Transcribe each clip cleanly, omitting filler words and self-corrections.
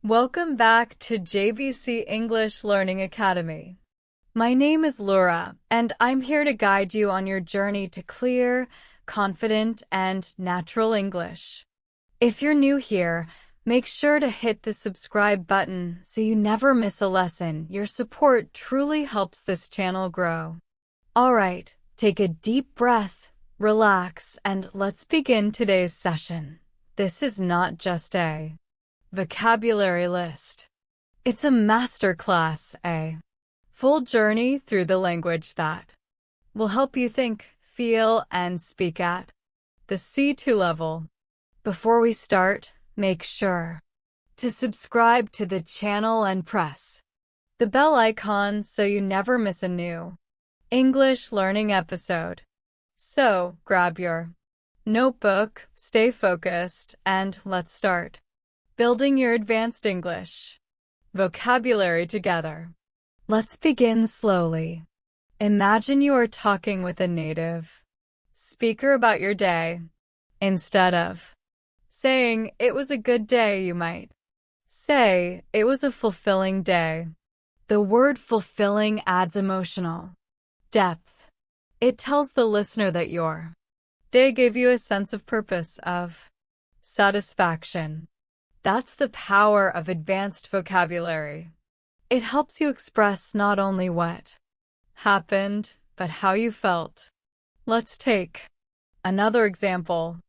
Welcome back to JVC English Learning Academy. My name is Laura, and I'm here to guide you on your journey to clear, confident, and natural English. If you're new here, make sure to hit the subscribe button so you never miss a lesson. Your support truly helps this channel grow. All right, take a deep breath, relax, and let's begin today's session. This is not just a vocabulary list. It's a masterclass, a full journey through the language that will help you think, feel, and speak at the C2 level. Before we start, make sure to subscribe to the channel and press the bell icon so you never miss a new English learning episode. So, grab your notebook, stay focused, and let's start building your advanced English vocabulary together. Let's begin slowly. Imagine you are talking with a native speaker about your day. Instead of saying, "It was a good day," you might say, "It was a fulfilling day." The word fulfilling adds emotional depth. It tells the listener that your day gave you a sense of purpose, of satisfaction. That's the power of advanced vocabulary. It helps you express not only what happened, but how you felt. Let's take another example.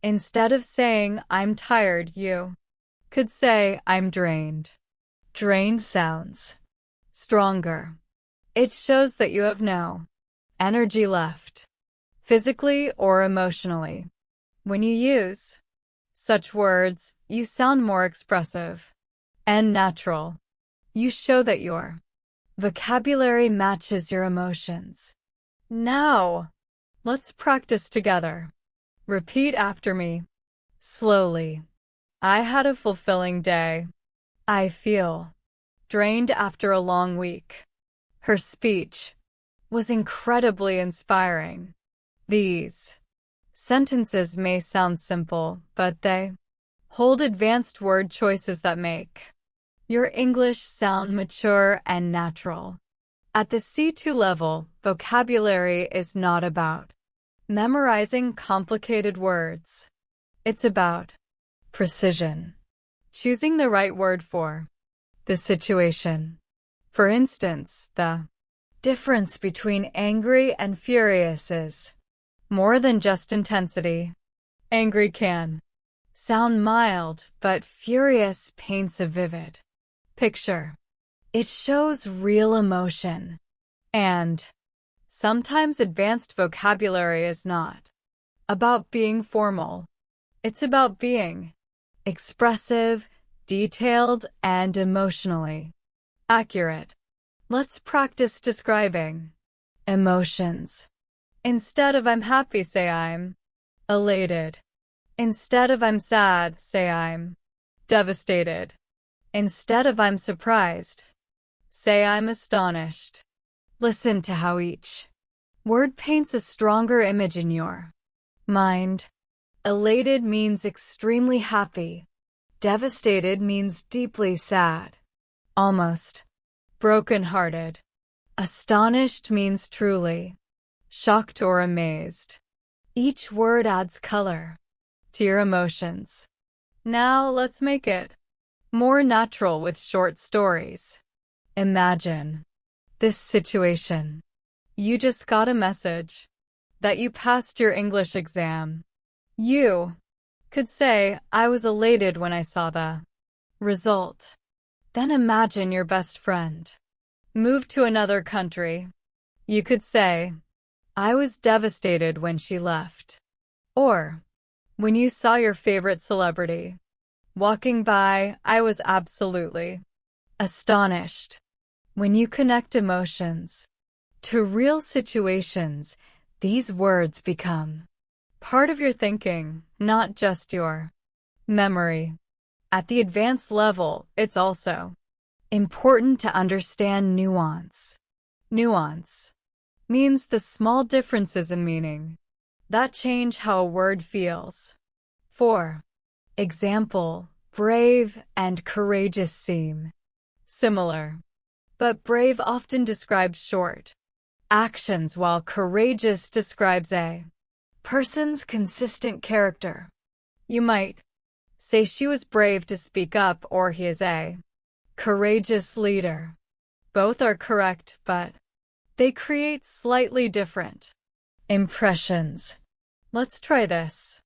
Instead of saying, "I'm tired," you could say, "I'm drained." Drained sounds stronger. It shows that you have no energy left, physically or emotionally. When you use such words, you sound more expressive and natural. You show that your vocabulary matches your emotions. Now, let's practice together. Repeat after me, slowly. I had a fulfilling day. I feel drained after a long week. Her speech was incredibly inspiring. These sentences may sound simple, but they hold advanced word choices that make your English sound mature and natural. At the C2 level, vocabulary is not about memorizing complicated words. It's about precision, choosing the right word for the situation. For instance, the difference between angry and furious is more than just intensity. Angry can sound mild, but furious paints a vivid picture. It shows real emotion. And sometimes advanced vocabulary is not about being formal. It's about being expressive, detailed, and emotionally accurate. Let's practice describing emotions. Instead of "I'm happy," say "I'm elated." Instead of "I'm sad," say "I'm devastated." Instead of "I'm surprised," say "I'm astonished." Listen to how each word paints a stronger image in your mind. Elated means extremely happy. Devastated means deeply sad, almost broken-hearted. Astonished means truly shocked or amazed. Each word adds color to your emotions. Now let's make it more natural with short stories. Imagine this situation. You just got a message that you passed your English exam. You could say, "I was elated when I saw the result." Then imagine your best friend moved to another country. You could say, "I was devastated when she left." Or, when you saw your favorite celebrity walking by, "I was absolutely astonished." When you connect emotions to real situations, these words become part of your thinking, not just your memory. At the advanced level, it's also important to understand nuance. Nuance means the small differences in meaning that change how a word feels. For example, brave and courageous seem similar, but brave often describes short actions while courageous describes a person's consistent character. You might say she was brave to speak up, or he is a courageous leader. Both are correct, but they create slightly different impressions. Let's try this.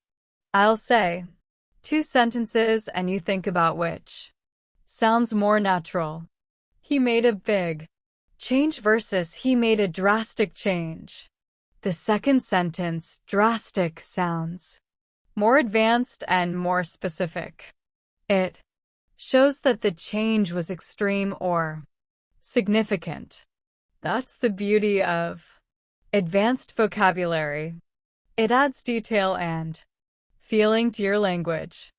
I'll say 2 sentences and you think about which sounds more natural. He made a big change versus he made a drastic change. The second sentence, drastic, sounds more advanced and more specific. It shows that the change was extreme or significant. That's the beauty of advanced vocabulary. It adds detail and feeling to your language.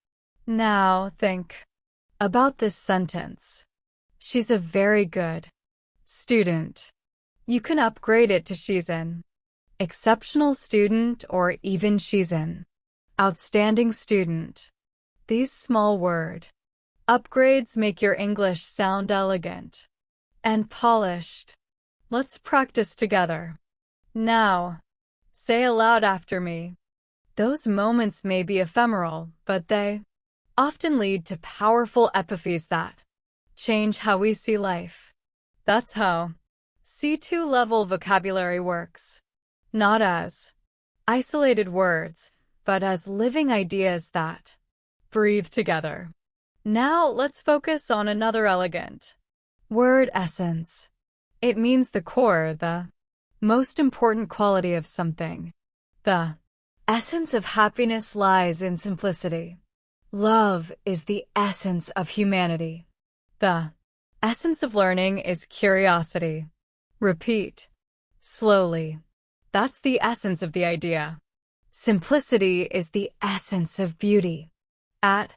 Now think about this sentence. She's a very good student. You can upgrade it to she's an exceptional student, or even she's an outstanding student. These small word upgrades make your English sound elegant and polished. Let's practice together. Now, say aloud after me. Those moments may be ephemeral, but they often lead to powerful epiphanies that change how we see life. That's how C2 level vocabulary works. Not as isolated words, but as living ideas that breathe together. Now let's focus on another elegant word, essence. It means the core, the most important quality of something. The essence of happiness lies in simplicity. Love is the essence of humanity. The essence of learning is curiosity. Repeat slowly. That's the essence of the idea. Simplicity is the essence of beauty. At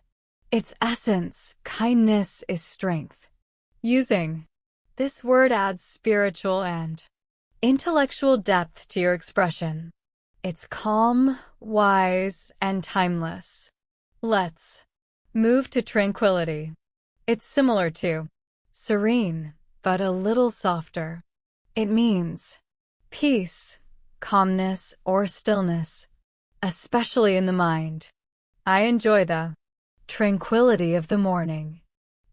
its essence, kindness is strength. Using this word adds spiritual and intellectual depth to your expression. It's calm, wise, and timeless. Let's move to tranquility. It's similar to serene, but a little softer. It means peace, calmness, or stillness, especially in the mind. I enjoy the tranquility of the morning.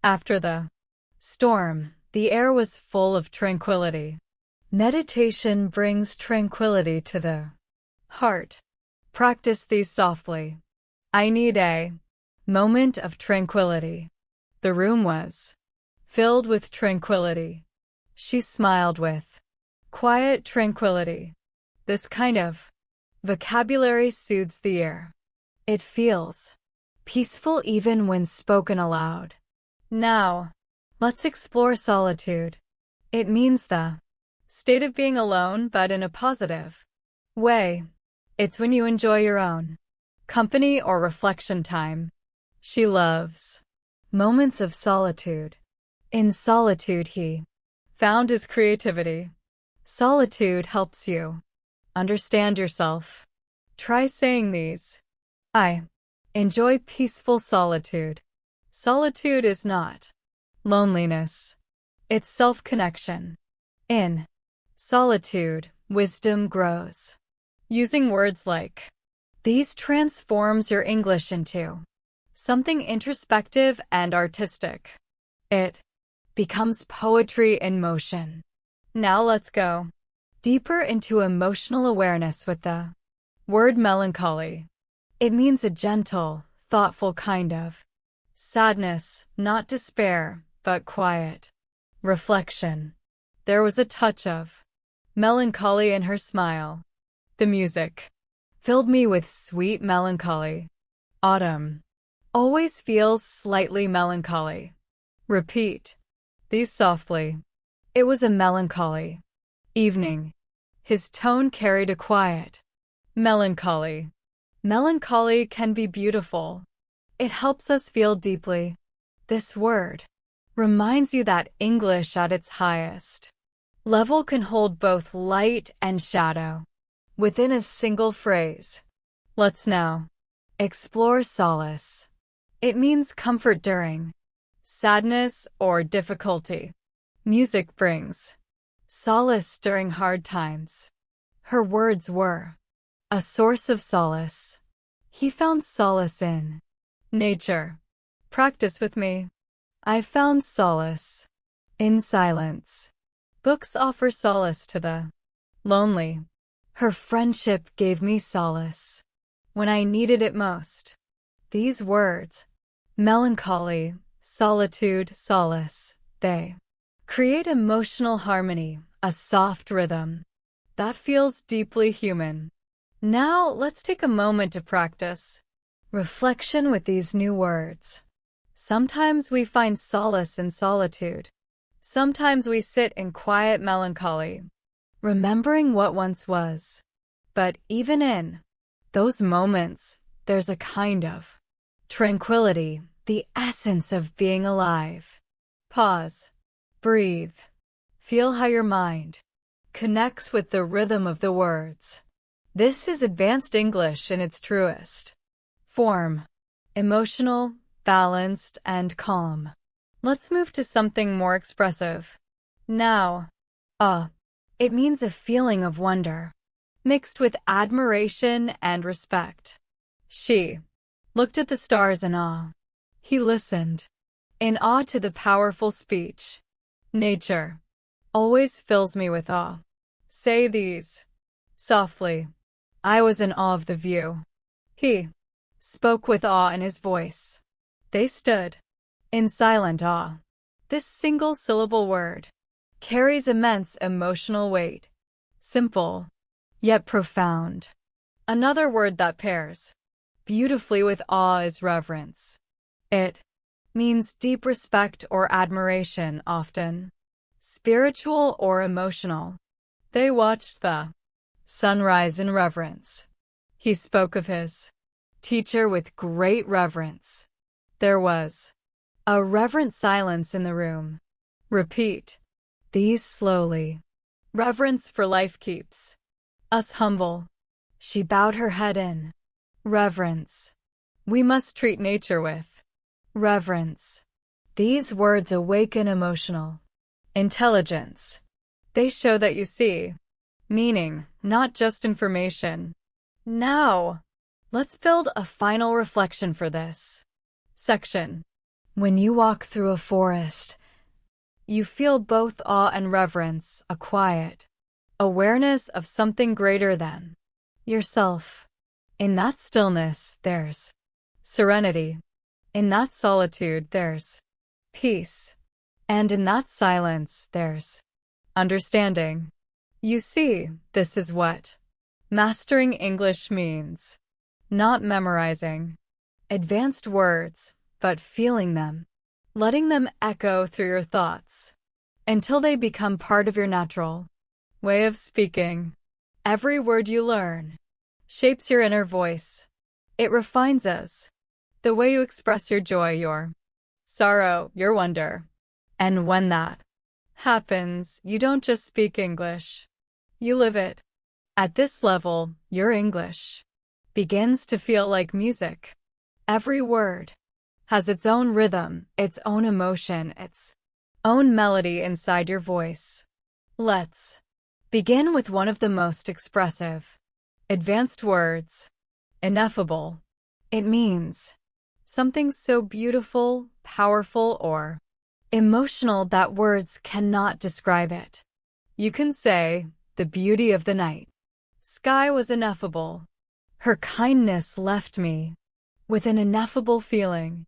After the storm, the air was full of tranquility. Meditation brings tranquility to the heart. Practice these softly. I need a moment of tranquility. The room was filled with tranquility. She smiled with quiet tranquility. This kind of vocabulary soothes the ear. It feels peaceful even when spoken aloud. Now, let's explore solitude. It means the state of being alone, but in a positive way. It's when you enjoy your own company or reflection time. She loves moments of solitude. In solitude, he found his creativity. Solitude helps you understand yourself. Try saying these. I enjoy peaceful solitude. Solitude is not loneliness. It's self-connection. In solitude, wisdom grows. Using words like these transforms your English into something introspective and artistic. It becomes poetry in motion. Now let's go deeper into emotional awareness with the word melancholy. It means a gentle, thoughtful kind of sadness, not despair, but quiet reflection. There was a touch of melancholy in her smile. The music filled me with sweet melancholy. Autumn always feels slightly melancholy. Repeat these softly. It was a melancholy evening. His tone carried a quiet melancholy. Melancholy can be beautiful. It helps us feel deeply. This word reminds you that English at its highest level can hold both light and shadow within a single phrase. Let's now explore solace. It means comfort during sadness or difficulty. Music brings solace during hard times. Her words were a source of solace. He found solace in nature. Practice with me. I found solace in silence. Books offer solace to the lonely. Her friendship gave me solace when I needed it most. These words, melancholy, solitude, solace, they create emotional harmony, a soft rhythm that feels deeply human. Now let's take a moment to practice reflection with these new words. Sometimes we find solace in solitude. Sometimes we sit in quiet melancholy, remembering what once was. But even in those moments, there's a kind of tranquility, the essence of being alive. Pause. Breathe. Feel how your mind connects with the rhythm of the words. This is advanced English in its truest form. Emotional, balanced, and calm. Let's move to something more expressive. Now, awe. It means a feeling of wonder, mixed with admiration and respect. She looked at the stars in awe. He listened, in awe to the powerful speech. Nature always fills me with awe. Say these softly. I was in awe of the view. He spoke with awe in his voice. They stood in silent awe. This single-syllable word carries immense emotional weight. Simple, yet profound. Another word that pairs beautifully with awe is reverence. It means deep respect or admiration, often spiritual or emotional. They watched the sunrise in reverence. He spoke of his teacher with great reverence. There was a reverent silence in the room. Repeat these slowly. Reverence for life keeps us humble. She bowed her head in reverence. We must treat nature with reverence. These words awaken emotional intelligence. They show that you see meaning, not just information. Now, let's build a final reflection for this section. When you walk through a forest, you feel both awe and reverence, a quiet awareness of something greater than yourself. In that stillness, there's serenity. In that solitude, there's peace. And in that silence, there's understanding. You see, this is what mastering English means. Not memorizing advanced words, but feeling them, letting them echo through your thoughts until they become part of your natural way of speaking. Every word you learn shapes your inner voice. It refines us. The way you express your joy, your sorrow, your wonder. And when that happens, you don't just speak English. You live it. At this level, your English begins to feel like music. Every word has its own rhythm, its own emotion, its own melody inside your voice. Let's begin with one of the most expressive, advanced words, ineffable. It means something so beautiful, powerful, or emotional that words cannot describe it. You can say, the beauty of the night sky was ineffable. Her kindness left me with an ineffable feeling.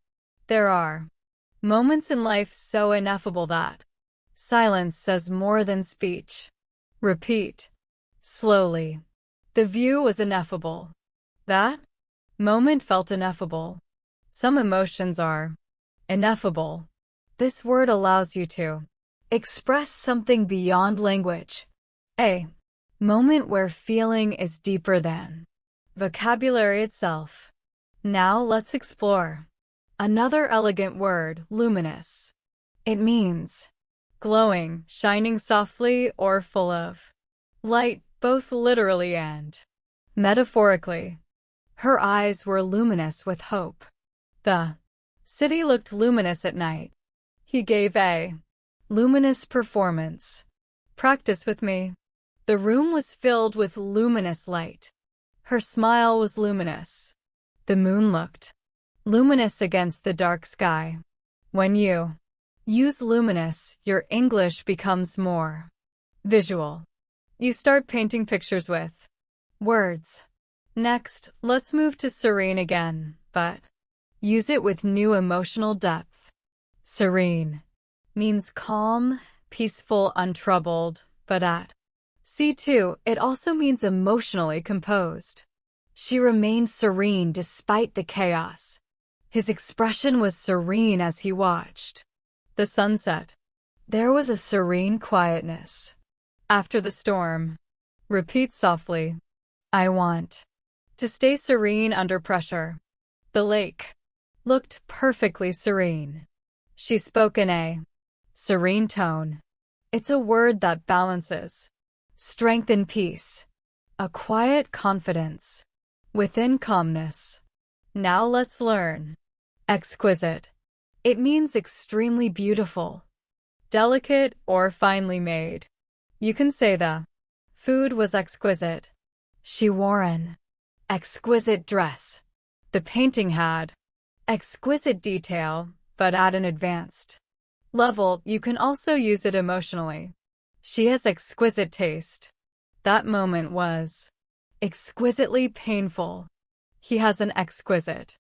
There are moments in life so ineffable that silence says more than speech. Repeat slowly. The view was ineffable. That moment felt ineffable. Some emotions are ineffable. This word allows you to express something beyond language. A moment where feeling is deeper than vocabulary itself. Now let's explore another elegant word, luminous. It means glowing, shining softly, or full of light, both literally and metaphorically. Her eyes were luminous with hope. The City looked luminous at night. He gave a luminous performance. Practice with me. The room was filled with luminous light. Her smile was luminous. The moon looked luminous against the dark sky. When you use luminous, your English becomes more visual. You start painting pictures with words. Next, let's move to serene again, but use it with new emotional depth. Serene means calm, peaceful, untroubled, but at C2, it also means emotionally composed. She remained serene despite the chaos. His expression was serene as he watched the sunset. There was a serene quietness. After the storm. Repeat softly. I want to stay serene under pressure. The lake looked perfectly serene. She spoke in a serene tone. It's a word that balances strength and peace. A quiet confidence within calmness. Now let's learn. Exquisite. It means extremely beautiful, delicate, or finely made. You can say the food was exquisite. She wore an exquisite dress. The painting had exquisite detail, but at an advanced level. You can also use it emotionally. She has exquisite taste. That moment was exquisitely painful. He has an exquisite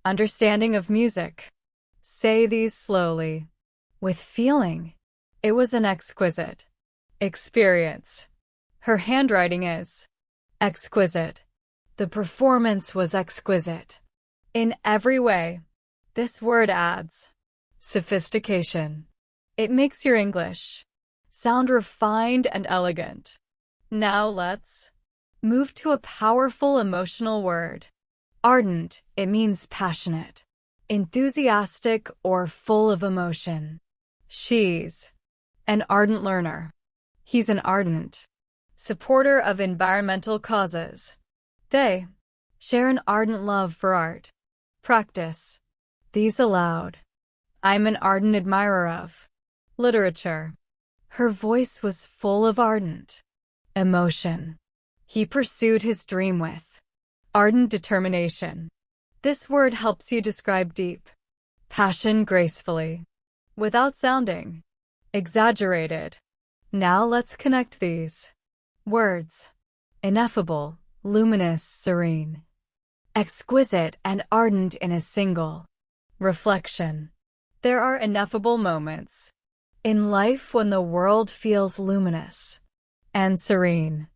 understanding of music. Say these slowly, with feeling. It was an exquisite experience. Her handwriting is exquisite. The performance was exquisite. In every way, this word adds sophistication. It makes your English sound refined and elegant. Now let's move to a powerful emotional word. Ardent. It means passionate, enthusiastic, or full of emotion. She's an ardent learner. He's an ardent supporter of environmental causes. They share an ardent love for art. Practice these aloud. I'm an ardent admirer of literature. Her voice was full of ardent emotion. He pursued his dream with ardent determination. This word helps you describe deep passion gracefully, without sounding exaggerated. Now let's connect these words. Ineffable, luminous, serene, exquisite, and ardent in a single reflection. There are ineffable moments in life when the world feels luminous and serene,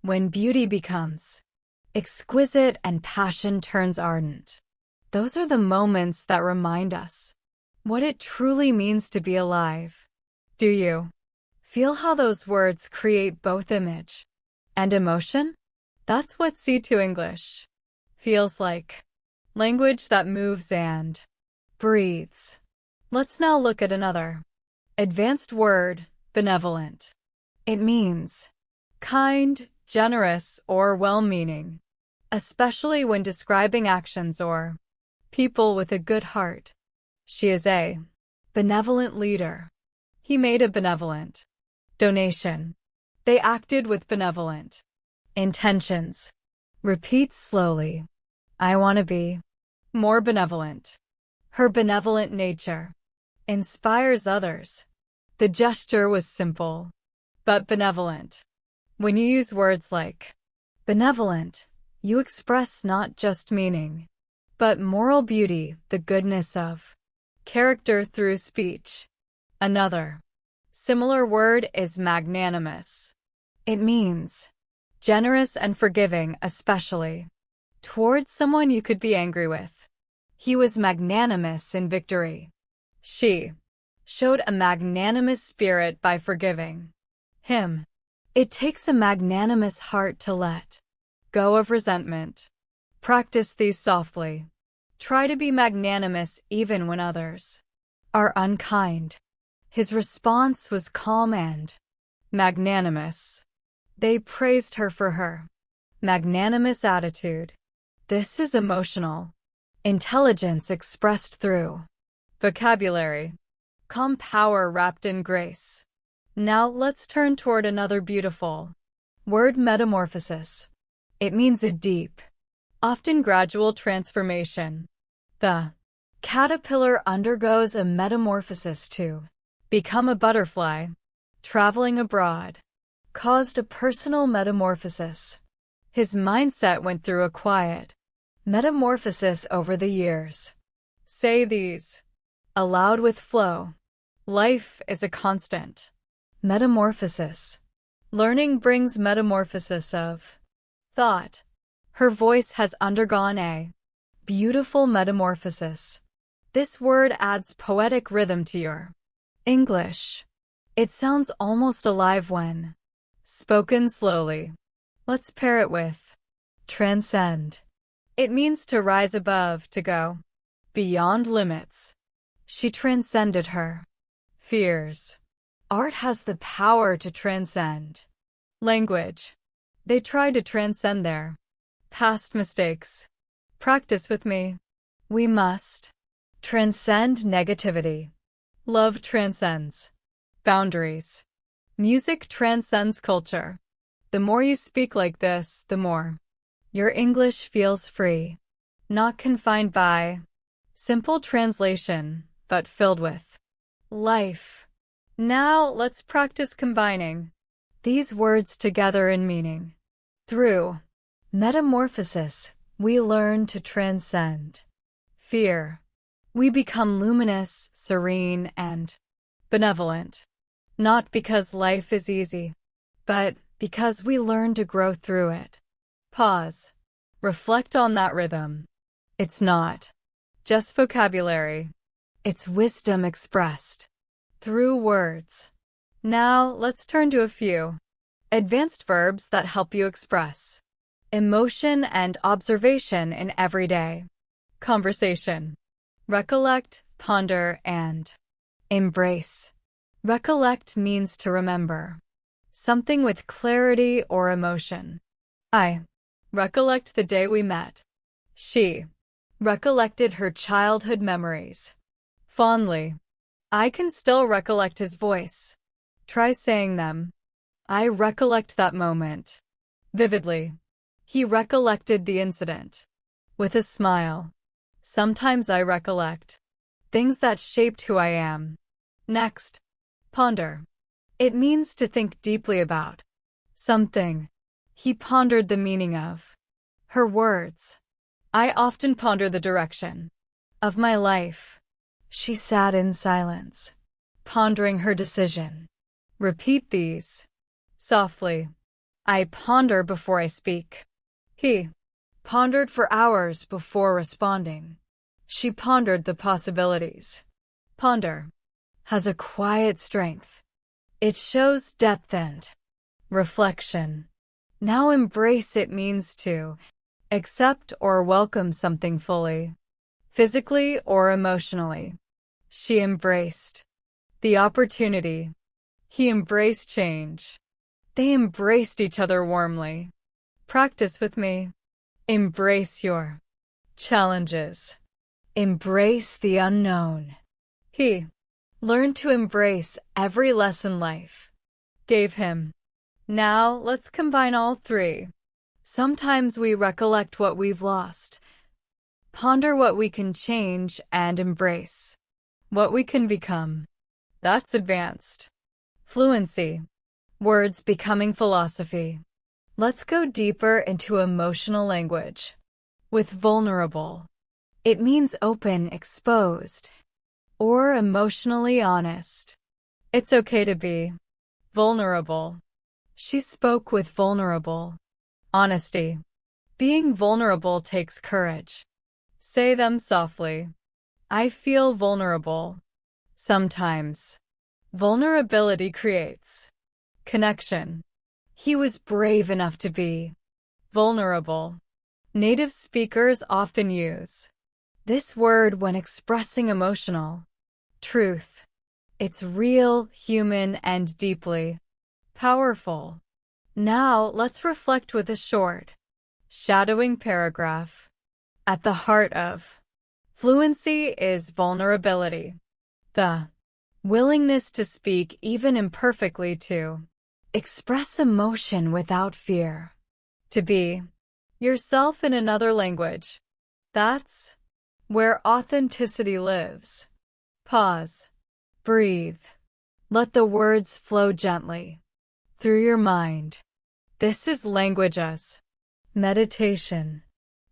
when beauty becomes exquisite and passion turns ardent. Those are the moments that remind us what it truly means to be alive. Do you feel how those words create both image and emotion? That's what C2 English feels like. Language that moves and breathes. Let's now look at another advanced word, benevolent. It means kind, generous, or well-meaning, especially when describing actions or people with a good heart. She is a benevolent leader. He made a benevolent donation. They acted with benevolent intentions. Repeat slowly. I want to be more benevolent. Her benevolent nature inspires others. The gesture was simple, but benevolent. When you use words like benevolent, you express not just meaning, but moral beauty, the goodness of character through speech. Another similar word is magnanimous. It means generous and forgiving, especially towards someone you could be angry with. He was magnanimous in victory. She showed a magnanimous spirit by forgiving him. It takes a magnanimous heart to let go of resentment. Practice these softly. Try to be magnanimous even when others are unkind. His response was calm and magnanimous. They praised her for her magnanimous attitude. This is emotional intelligence expressed through Vocabulary. Calm power wrapped in grace. Now let's turn toward another beautiful word: metamorphosis. It means a deep, often gradual transformation. The caterpillar undergoes a metamorphosis to become a butterfly. Traveling abroad caused a personal metamorphosis. His mindset went through a quiet metamorphosis over the years. Say these aloud with flow. Life is a constant metamorphosis. Learning brings metamorphosis of thought. Her voice has undergone a beautiful metamorphosis. This word adds poetic rhythm to your English. It sounds almost alive when spoken slowly. Let's pair it with transcend. It means to rise above, to go beyond limits. She transcended her fears. Art has the power to transcend language. They tried to transcend their past mistakes. Practice with me. We must transcend negativity. Love transcends boundaries. Music transcends culture. The more you speak like this, the more your English feels free, not confined by simple translation, but filled with life. Now let's practice combining these words together in meaning. Through metamorphosis, we learn to transcend fear. We become luminous, serene, and benevolent. Not because life is easy, but because we learn to grow through it. Pause. Reflect on that rhythm. It's not just vocabulary. It's wisdom expressed through words. Now let's turn to a few advanced verbs that help you express emotion and observation in everyday conversation. Recollect, ponder, and embrace. Recollect means to remember something with clarity or emotion. I recollect the day we met. She recollected her childhood memories fondly. I can still recollect his voice. Try saying them. I recollect that moment vividly. He recollected the incident with a smile. Sometimes I recollect things that shaped who I am. Next, ponder. It means to think deeply about something. He pondered the meaning of her words. I often ponder the direction of my life. She sat in silence, pondering her decision. Repeat these softly. I ponder before I speak. He pondered for hours before responding. She pondered the possibilities. Ponder has a quiet strength. It shows depth and reflection. Now embrace it means to accept or welcome something fully, physically or emotionally. She embraced the opportunity. He embraced change. They embraced each other warmly. Practice with me. Embrace your challenges. Embrace the unknown. He learned to embrace every lesson life gave him. Now let's combine all three. Sometimes we recollect what we've lost, ponder what we can change, and embrace what we can become. That's advanced fluency. Words becoming philosophy. Let's go deeper into emotional language. With vulnerable, it means open, exposed, or emotionally honest. It's okay to be vulnerable. She spoke with vulnerable honesty. Being vulnerable takes courage. Say them softly. I feel vulnerable. Sometimes vulnerability creates connection. He was brave enough to be vulnerable. Native speakers often use this word when expressing emotional truth. It's real, human, and deeply powerful. Now let's reflect with a short, shadowing paragraph. At the heart of Fluency is vulnerability. The willingness to speak even imperfectly, to express emotion without fear, to be yourself in another language. That's where authenticity lives. Pause. Breathe. Let the words flow gently through your mind. This is language as meditation.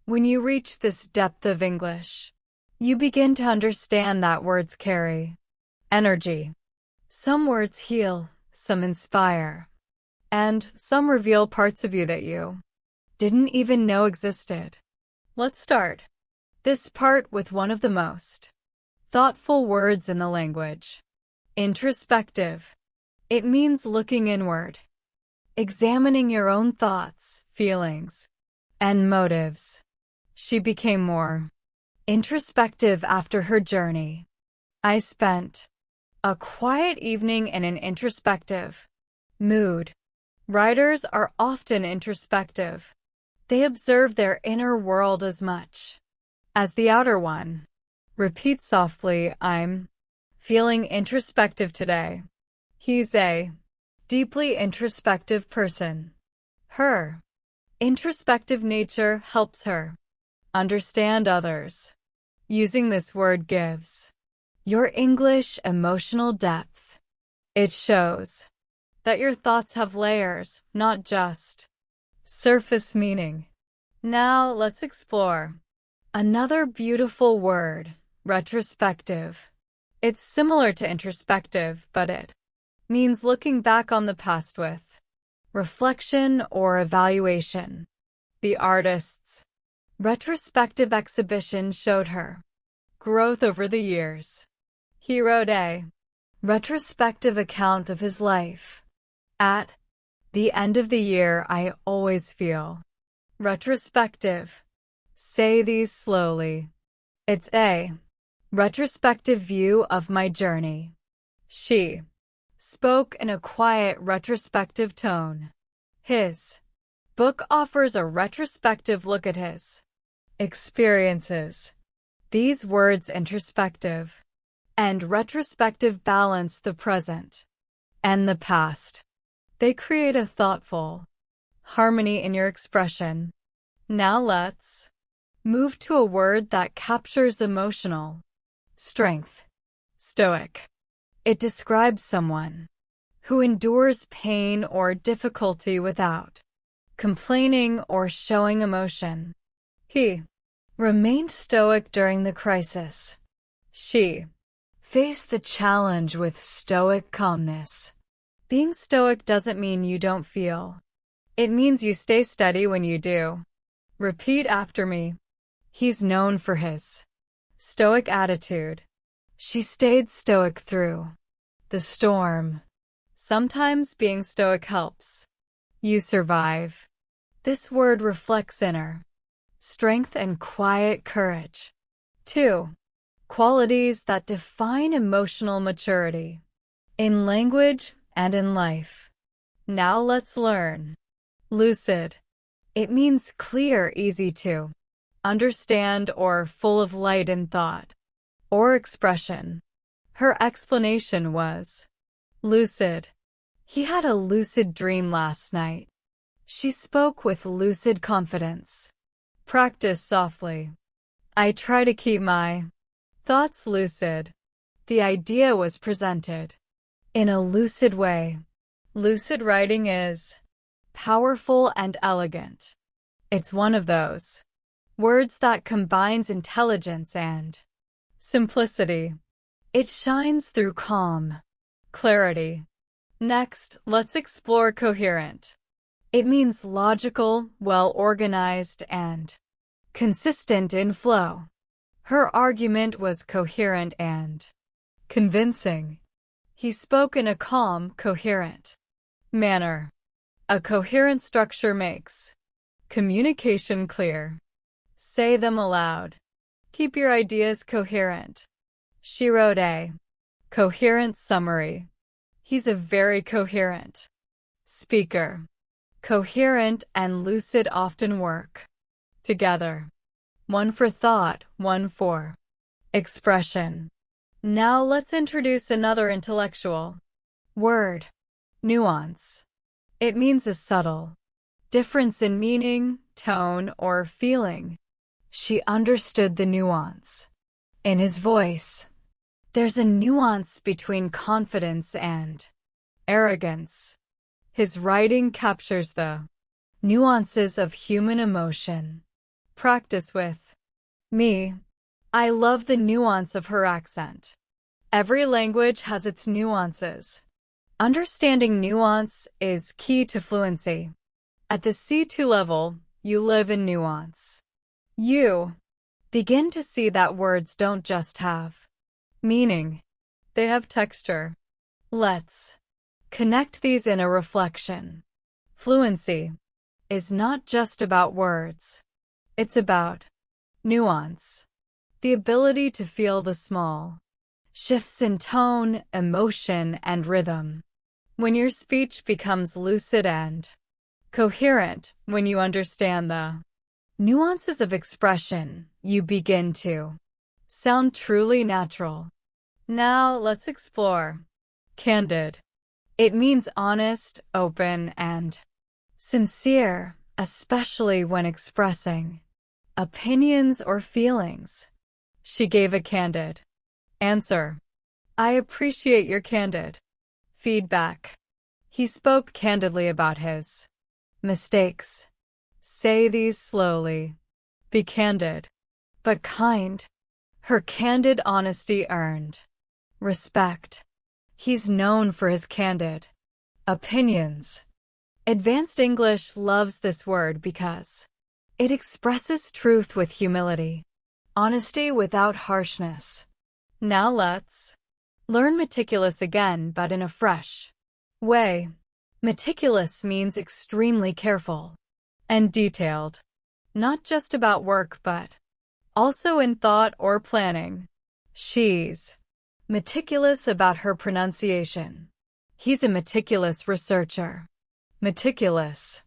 When you reach this depth of English, you begin to understand that words carry energy. Some words heal, some inspire, and some reveal parts of you that you didn't even know existed. Let's start this part with one of the most thoughtful words in the language. Introspective. It means looking inward, examining your own thoughts, feelings, and motives. She became more introspective after her journey. I spent a quiet evening in an introspective mood. Writers are often introspective. They observe their inner world as much as the outer one. Repeat softly, I'm feeling introspective today. He's a deeply introspective person. Her introspective nature helps her understand others. Using this word gives your English emotional depth. It shows that your thoughts have layers, not just surface meaning. Now let's explore another beautiful word, retrospective. It's similar to introspective, but it means looking back on the past with reflection or evaluation. The artist's retrospective exhibition showed her growth over the years. He wrote a retrospective account of his life. At the end of the year, I always feel retrospective. Say these slowly. It's a retrospective view of my journey. She spoke in a quiet, retrospective tone. His book offers a retrospective look at his experiences. These words, introspective and retrospective, balance the present and the past. They create a thoughtful harmony in your expression. Now let's move to a word that captures emotional strength. Stoic. It describes someone who endures pain or difficulty without complaining or showing emotion. He remained stoic during the crisis. She faced the challenge with stoic calmness. Being stoic doesn't mean you don't feel. It means you stay steady when you do. Repeat after me. He's known for his stoic attitude. She stayed stoic through the storm. Sometimes being stoic helps you survive. This word reflects inner strength and quiet courage. 2. Qualities that define emotional maturity in language and in life. Now let's learn. Lucid. It means clear, easy to understand, or full of light in thought or expression. Her explanation was lucid. He had a lucid dream last night. She spoke with lucid confidence. Practice softly. I try to keep my thoughts lucid. The idea was presented in a lucid way. Lucid writing is powerful and elegant. It's one of those words that combines intelligence and simplicity. It shines through calm, clarity. Next, let's explore coherent. It means logical, well-organized, and consistent in flow. Her argument was coherent and convincing. He spoke in a calm, coherent manner. A coherent structure makes communication clear. Say them aloud. Keep your ideas coherent. She wrote a coherent summary. He's a very coherent speaker. Coherent and lucid often work together. One for thought, one for expression. Now let's introduce another intellectual word, nuance. It means a subtle difference in meaning, tone, or feeling. She understood the nuance in his voice. There's a nuance between confidence and arrogance. His writing captures the nuances of human emotion. Practice with me. I love the nuance of her accent. Every language has its nuances. Understanding nuance is key to fluency. At the C2 level, you live in nuance. You begin to see that words don't just have meaning, they have texture. Let's connect these in a reflection. Fluency is not just about words. It's about nuance, the ability to feel the small shifts in tone, emotion, and rhythm. When your speech becomes lucid and coherent, when you understand the nuances of expression, you begin to sound truly natural. Now let's explore candid. It means honest, open, and sincere, especially when expressing opinions or feelings. She gave a candid answer. I appreciate your candid feedback. He spoke candidly about his mistakes. Say these slowly. Be candid, but kind. Her candid honesty earned respect. He's known for his candid opinions. Advanced English loves this word because it expresses truth with humility, honesty without harshness. Now let's learn meticulous again, but in a fresh way. Meticulous means extremely careful and detailed, not just about work but also in thought or planning. She's meticulous about her pronunciation. He's a meticulous researcher. Meticulous.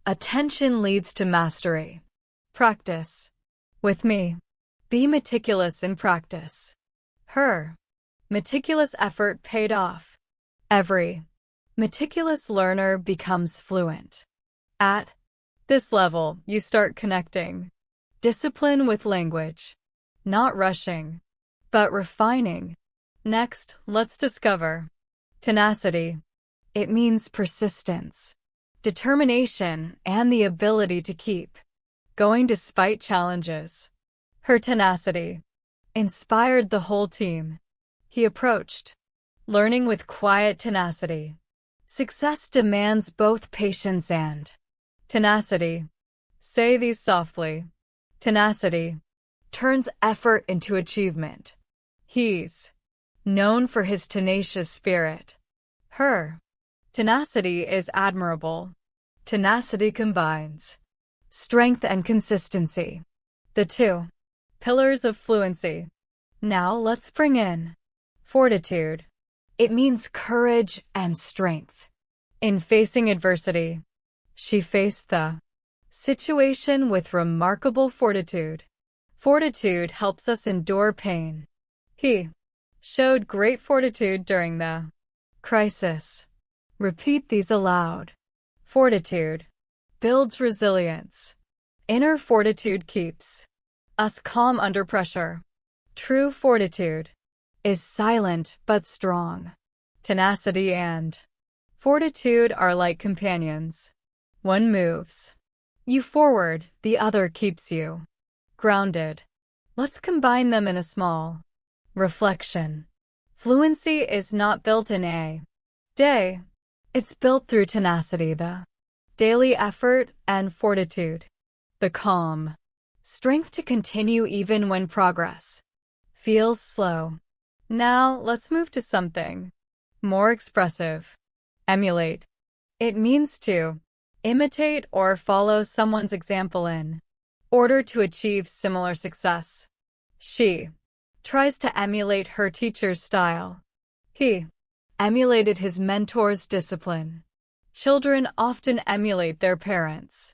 Attention leads to mastery. Practice with me. Be meticulous in practice. Her meticulous effort paid off. Every meticulous learner becomes fluent. At this level, you start connecting discipline with language, not rushing, but refining. Next, let's discover tenacity. It means persistence, determination, and the ability to keep going despite challenges. Her tenacity inspired the whole team. He approached learning with quiet tenacity. Success demands both patience and tenacity. Say these softly. Tenacity turns effort into achievement. He's known for his tenacious spirit. Her tenacity is admirable. Tenacity combines strength and consistency, the two pillars of fluency. Now let's bring in fortitude. It means courage and strength. In facing adversity, she faced the situation with remarkable fortitude. Fortitude helps us endure pain. He showed great fortitude during the crisis. Repeat these aloud. Fortitude builds resilience. Inner fortitude keeps us calm under pressure. True fortitude is silent but strong. Tenacity and fortitude are like companions. One moves you forward, the other keeps you grounded. Let's combine them in a small reflection. Fluency is not built in a day. It's built through tenacity, the daily effort, and fortitude, the calm strength to continue even when progress feels slow. Now, let's move to something more expressive. Emulate. It means to imitate or follow someone's example in order to achieve similar success. She tries to emulate her teacher's style. He emulated his mentor's discipline. Children often emulate their parents.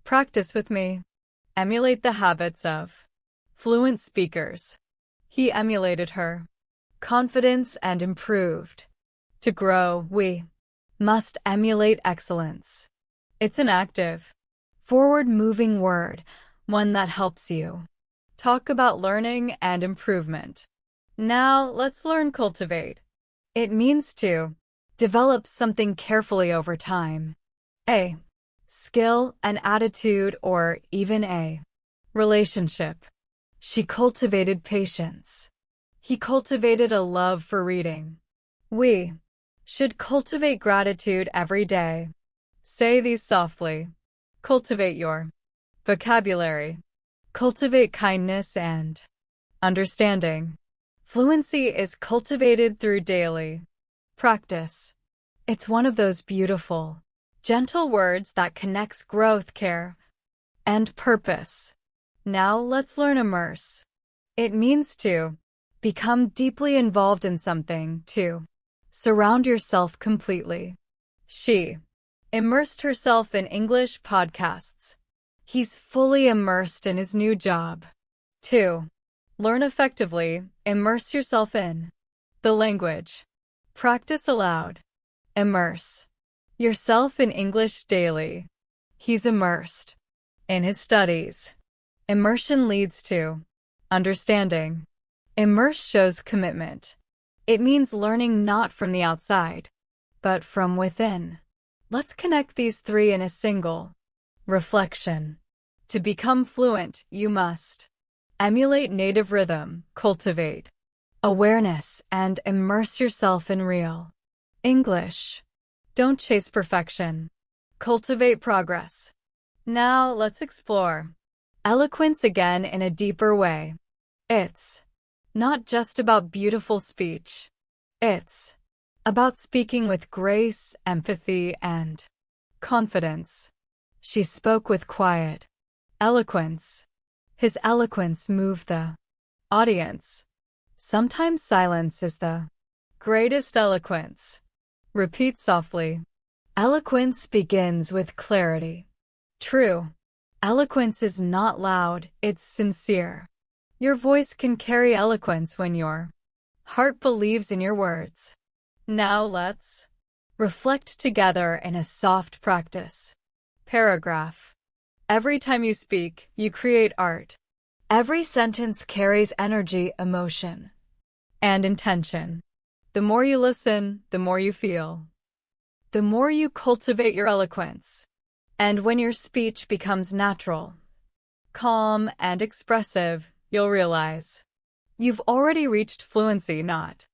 Practice with me. Emulate the habits of fluent speakers. He emulated her confidence and improved. To grow, we must emulate excellence. It's an active, forward-moving word, one that helps you talk about learning and improvement. Now, let's learn cultivate. It means to develop something carefully over time. A skill, an attitude, or even a relationship. She cultivated patience. He cultivated a love for reading. We should cultivate gratitude every day. Say these softly. Cultivate your vocabulary. Cultivate kindness and understanding. Fluency is cultivated through daily practice. It's one of those beautiful, gentle words that connects growth, care, and purpose. Now let's learn immerse. It means to become deeply involved in something, to surround yourself completely. She immersed herself in English podcasts. He's fully immersed in his new job. 2. Learn effectively. Immerse yourself in the language. Practice aloud. Immerse yourself in English daily. He's immersed in his studies. Immersion leads to understanding. Immerse shows commitment. It means learning not from the outside, but from within. Let's connect these three in a single reflection. To become fluent, you must emulate native rhythm, cultivate awareness, and immerse yourself in real English. Don't chase perfection. Cultivate progress. Now let's explore eloquence again in a deeper way. It's not just about beautiful speech. It's about speaking with grace, empathy, and confidence. She spoke with quiet eloquence. His eloquence moved the audience. Sometimes silence is the greatest eloquence. Repeat softly. Eloquence begins with clarity. True. Eloquence is not loud, it's sincere. Your voice can carry eloquence when your heart believes in your words. Now let's reflect together in a soft practice. Paragraph. Every time you speak, you create art. Every sentence carries energy, emotion, and intention. The more you listen, the more you feel. The more you cultivate your eloquence. And when your speech becomes natural, calm, and expressive, you'll realize you've already reached fluency, not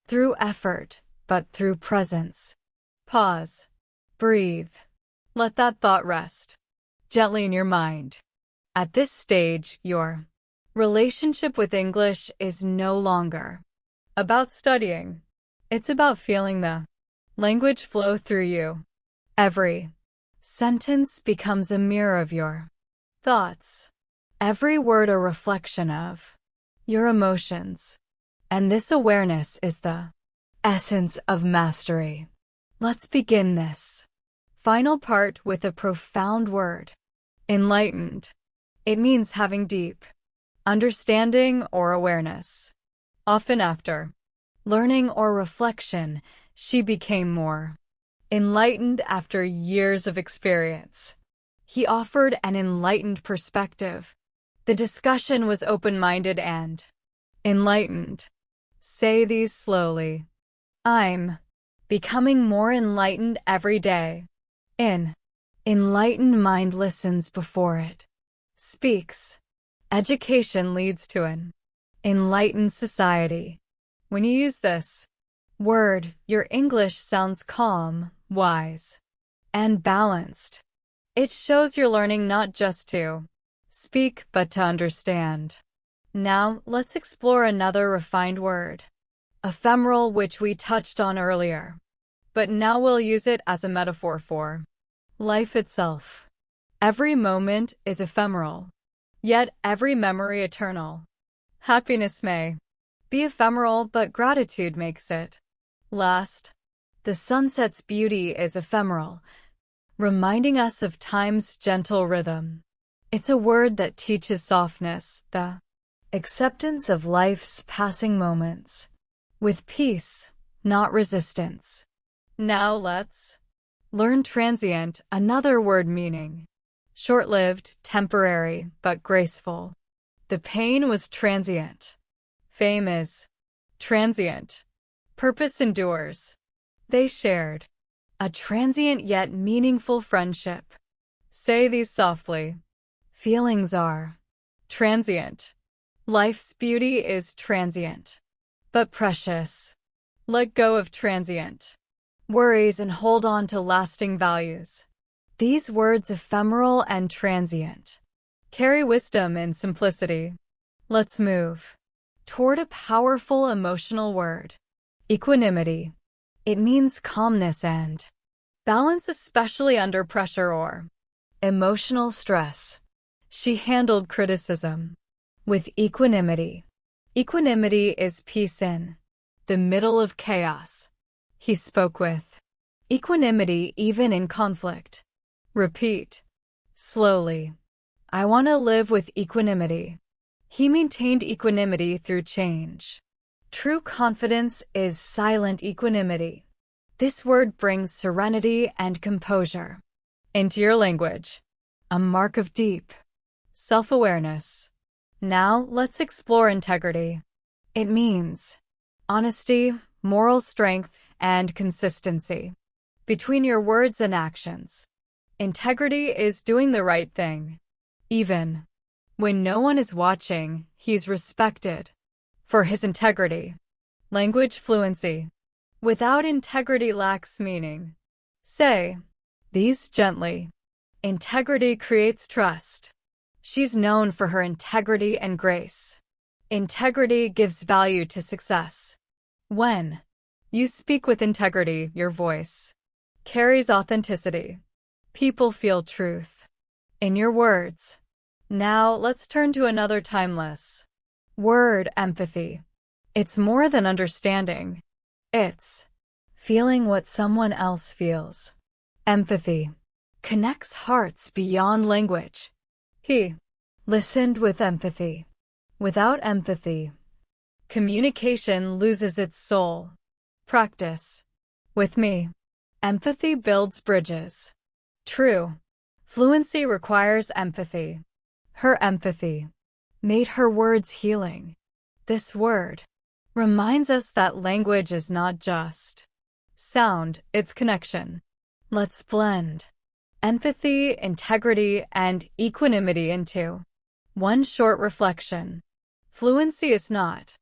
through effort, but through presence. Pause. Breathe. Let that thought rest gently in your mind. At this stage, your relationship with English is no longer about studying. It's about feeling the language flow through you. Every sentence becomes a mirror of your thoughts. Every word a reflection of your emotions. And this awareness is the essence of mastery. Let's begin this final part with a profound word. Enlightened. It means having deep understanding or awareness. Often after learning or reflection, she became more enlightened after years of experience. He offered an enlightened perspective. The discussion was open-minded and enlightened. Say these slowly. I'm becoming more enlightened every day. An enlightened mind listens before it speaks. Education leads to an enlightened society. When you use this word, your English sounds calm, wise, and balanced. It shows you're learning not just to speak, but to understand. Now, let's explore another refined word. Ephemeral, which we touched on earlier. But now we'll use it as a metaphor for life itself. Every moment is ephemeral, yet every memory eternal. Happiness may be ephemeral, but gratitude makes it last. The sunset's beauty is ephemeral, reminding us of time's gentle rhythm. It's a word that teaches softness, the acceptance of life's passing moments, with peace, not resistance. Now let's learn transient, another word meaning short-lived, temporary, but graceful. The pain was transient. Fame is transient. Purpose endures. They shared a transient yet meaningful friendship. Say these softly. Feelings are transient. Life's beauty is transient, but precious. Let go of transient worries and hold on to lasting values. These words, ephemeral and transient, carry wisdom and simplicity. Let's move toward a powerful emotional word. Equanimity. It means calmness and balance, especially under pressure or emotional stress. She handled criticism with equanimity. Equanimity is peace in the middle of chaos. He spoke with equanimity even in conflict. Repeat slowly. I want to live with equanimity. He maintained equanimity through change. True confidence is silent equanimity. This word brings serenity and composure into your language, a mark of deep self-awareness. Now let's explore integrity. It means honesty, moral strength, and consistency between your words and actions. Integrity is doing the right thing. Even when no one is watching, he's respected for his integrity. Language fluency. Without integrity lacks meaning. Say these gently. Integrity creates trust. She's known for her integrity and grace. Integrity gives value to success. When you speak with integrity, your voice carries authenticity. People feel truth in your words. Now let's turn to another timeless word, empathy. It's more than understanding. It's feeling what someone else feels. Empathy connects hearts beyond language. He listened with empathy. Without empathy, communication loses its soul. Practice with me. Empathy builds bridges. True fluency requires empathy. Her empathy made her words healing. This word reminds us that language is not just sound, it's connection. Let's blend empathy, integrity, and equanimity into one short reflection. Fluency is not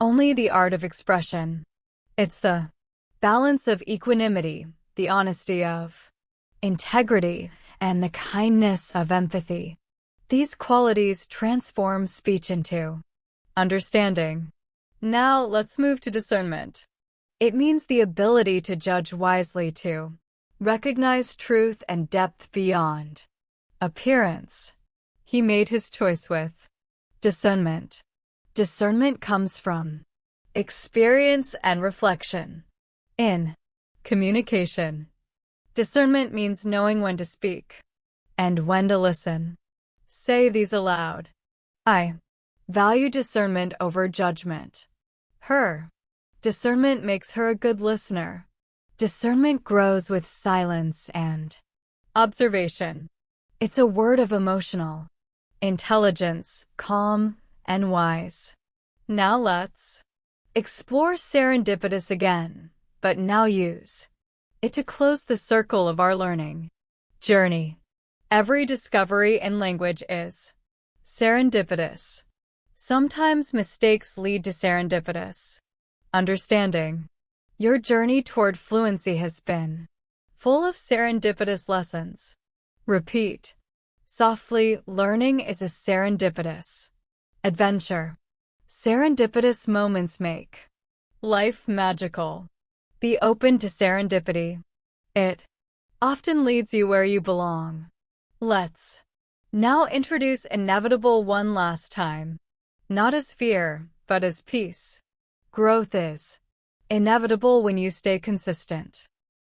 only the art of expression. It's the balance of equanimity, the honesty of integrity, and the kindness of empathy. These qualities transform speech into understanding. Now let's move to discernment. It means the ability to judge wisely, to recognize truth and depth beyond appearance. He made his choice with discernment. Discernment comes from experience and reflection. In communication, discernment means knowing when to speak and when to listen. Say these aloud. I value discernment over judgment. Her discernment makes her a good listener. Discernment grows with silence and observation. It's a word of emotional intelligence, calm and wise. Now let's explore serendipitous again, but now use it to close the circle of our learning journey. Every discovery in language is serendipitous. Sometimes mistakes lead to serendipitous understanding. Your journey toward fluency has been full of serendipitous lessons. Repeat softly. Learning is a serendipitous adventure. Serendipitous moments make life magical. Be open to serendipity. It often leads you where you belong. Let's now introduce inevitable one last time. Not as fear, but as peace. Growth is inevitable when you stay consistent.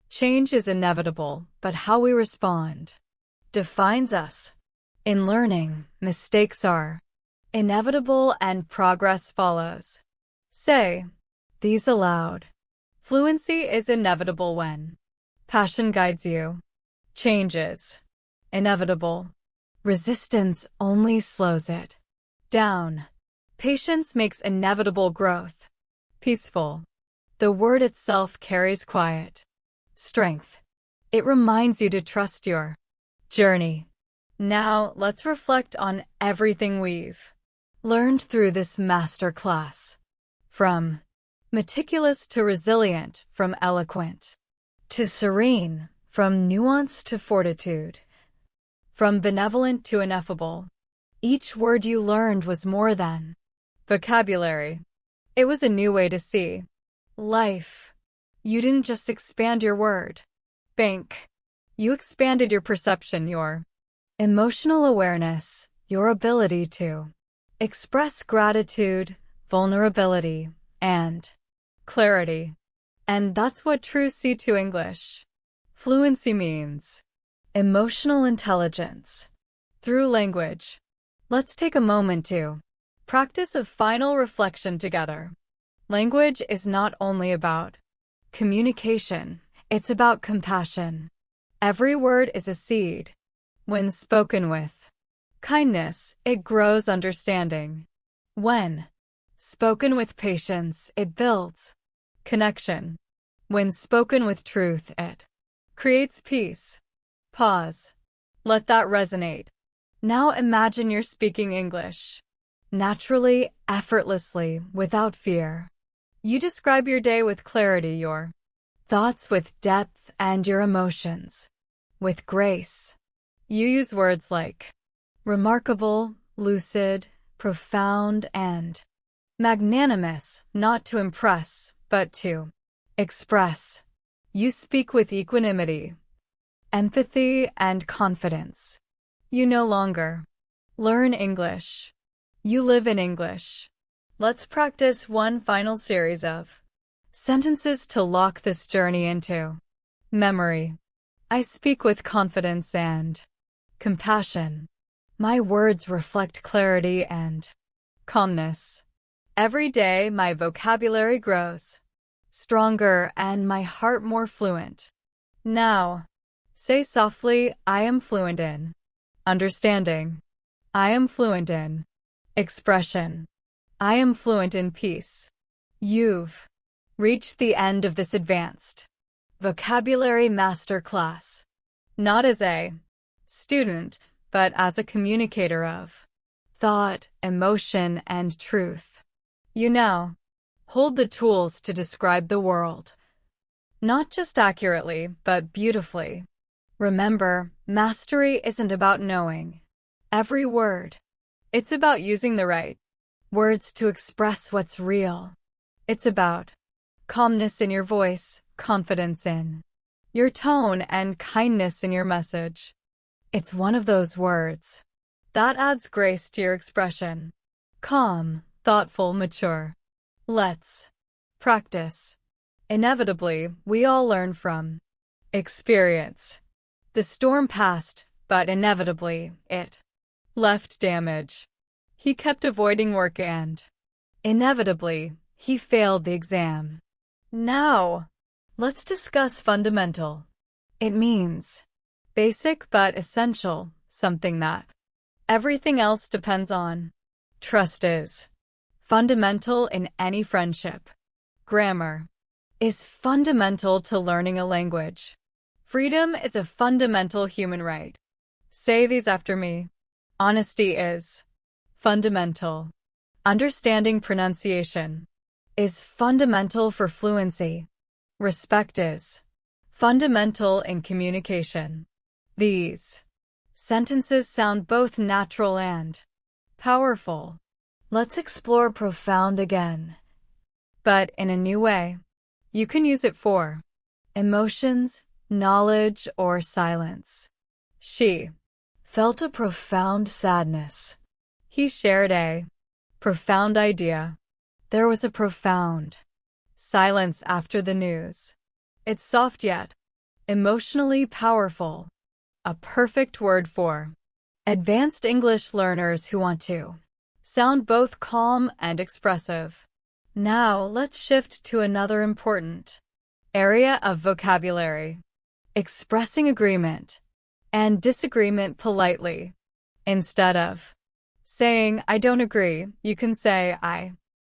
Change is inevitable, but how we respond defines us. In learning, mistakes are inevitable and progress follows. Say these aloud. Fluency is inevitable when passion guides you. Changes. Inevitable. Resistance only slows it down. Patience makes inevitable growth. Peaceful. The word itself carries quiet strength. It reminds you to trust your journey. Now, let's reflect on everything we've learned through this master class. From meticulous to resilient, from eloquent to serene, from nuance to fortitude, from benevolent to ineffable. Each word you learned was more than vocabulary. It was a new way to see life. You didn't just expand your word bank. You expanded your perception, your emotional awareness, your ability to express gratitude, vulnerability, and clarity. And that's what true C2 English fluency means. Emotional intelligence through language. Let's take a moment to practice a final reflection together. Language is not only about communication, it's about compassion. Every word is a seed. When spoken with kindness, it grows understanding. When spoken with patience, it builds connection. When spoken with truth, it creates peace. Pause. Let that resonate. Now imagine you're speaking English naturally, effortlessly, without fear. You describe your day with clarity, your thoughts with depth, and your emotions with grace. You use words like remarkable, lucid, profound, and magnanimous, not to impress, but to express. You speak with equanimity, empathy, and confidence. You no longer learn English. You live in English. Let's practice one final series of sentences to lock this journey into memory. I speak with confidence and compassion. My words reflect clarity and calmness. Every day, my vocabulary grows stronger and my heart more fluent. Now, say softly, I am fluent in understanding. I am fluent in expression. I am fluent in peace. You've reached the end of this advanced vocabulary masterclass, not as a student, but as a communicator of thought, emotion, and truth. You now hold the tools to describe the world, not just accurately, but beautifully. Remember, mastery isn't about knowing every word. It's about using the right words to express what's real. It's about calmness in your voice, confidence in your tone, and kindness in your message. It's one of those words that adds grace to your expression. Calm, thoughtful, mature. Let's practice. Inevitably, we all learn from experience. The storm passed, but inevitably, it left damage. He kept avoiding work and inevitably, he failed the exam. Now, let's discuss fundamental. It means basic but essential, something that everything else depends on. Trust is fundamental in any friendship. Grammar is fundamental to learning a language. Freedom is a fundamental human right. Say these after me. Honesty is fundamental. Understanding pronunciation is fundamental for fluency. Respect is fundamental in communication. These sentences sound both natural and powerful. Let's explore profound again, but in a new way. You can use it for emotions, knowledge, or silence. She felt a profound sadness. He shared a profound idea. There was a profound silence after the news. It's soft yet emotionally powerful. A perfect word for advanced English learners who want to sound both calm and expressive. Now, let's shift to another important area of vocabulary: expressing agreement and disagreement politely. Instead of saying, "I don't agree," you can say, "I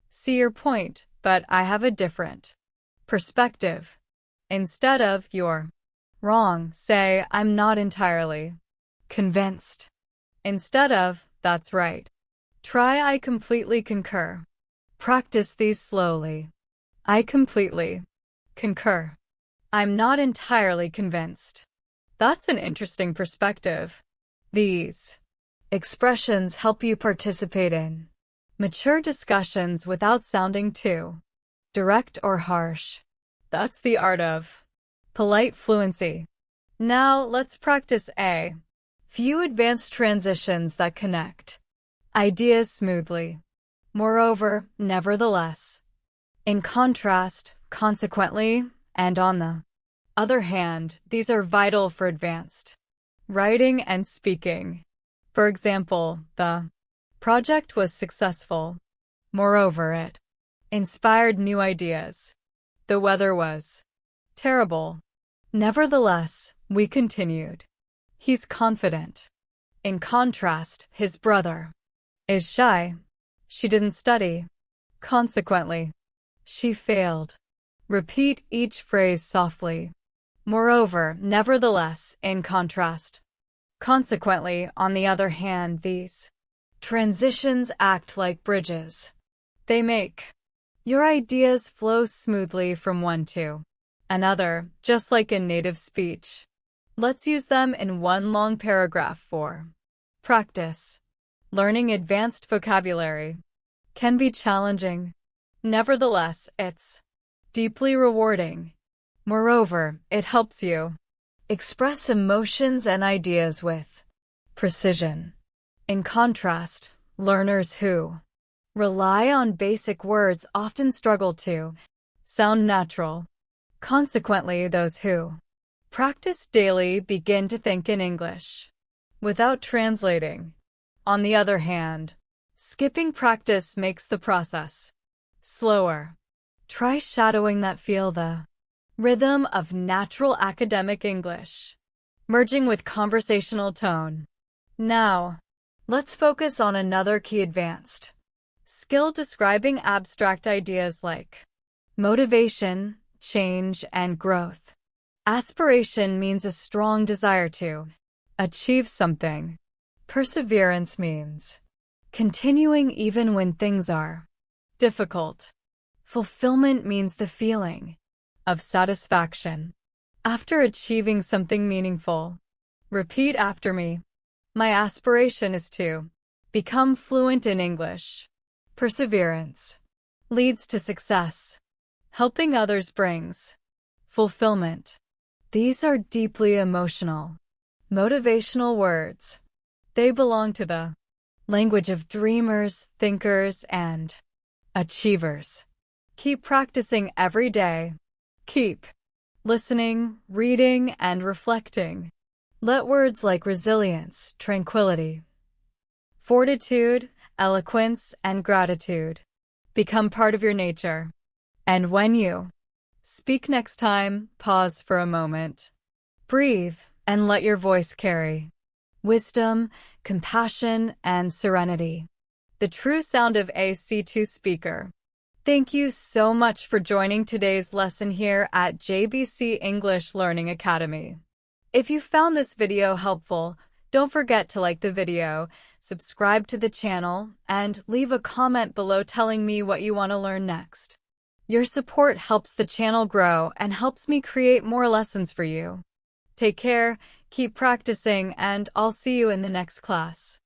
see your point, but I have a different perspective." Instead of "You're wrong," say, "I'm not entirely convinced." Instead of "That's right," try "I completely concur." Practice these slowly. I completely concur. I'm not entirely convinced. That's an interesting perspective. These expressions help you participate in mature discussions without sounding too direct or harsh. That's the art of polite fluency. Now let's practice a few advanced transitions that connect ideas smoothly. Moreover, nevertheless. In contrast, consequently, and on the other hand, these are vital for advanced writing and speaking. For example, the project was successful. Moreover, it inspired new ideas. The weather was terrible. Nevertheless, we continued. He's confident. In contrast, his brother is shy. She didn't study. Consequently, she failed. Repeat each phrase softly. Moreover, nevertheless, in contrast. Consequently, on the other hand, these transitions act like bridges. They make your ideas flow smoothly from one to another, just like in native speech. Let's use them in one long paragraph for practice. Learning advanced vocabulary can be challenging. Nevertheless, it's deeply rewarding. Moreover, it helps you express emotions and ideas with precision. In contrast, learners who rely on basic words often struggle to sound natural. Consequently, those who practice daily begin to think in English without translating. On the other hand, skipping practice makes the process slower. Try shadowing that feel the rhythm of natural academic English, merging with conversational tone. Now, let's focus on another key advanced skill: describing abstract ideas like motivation, change, and growth. Aspiration means a strong desire to achieve something. Perseverance means continuing even when things are difficult. Fulfillment means the feeling of satisfaction after achieving something meaningful. Repeat after me. My aspiration is to become fluent in English. Perseverance leads to success. Helping others brings fulfillment. These are deeply emotional, motivational words. They belong to the language of dreamers, thinkers, and achievers. Keep practicing every day. Keep listening, reading, and reflecting. Let words like resilience, tranquility, fortitude, eloquence, and gratitude become part of your nature. And when you speak next time, pause for a moment. Breathe and let your voice carry wisdom, compassion, and serenity. The true sound of a C2 speaker. Thank you so much for joining today's lesson here at JBC English Learning Academy. If you found this video helpful, don't forget to like the video, subscribe to the channel, and leave a comment below telling me what you want to learn next. Your support helps the channel grow and helps me create more lessons for you. Take care, keep practicing, and I'll see you in the next class.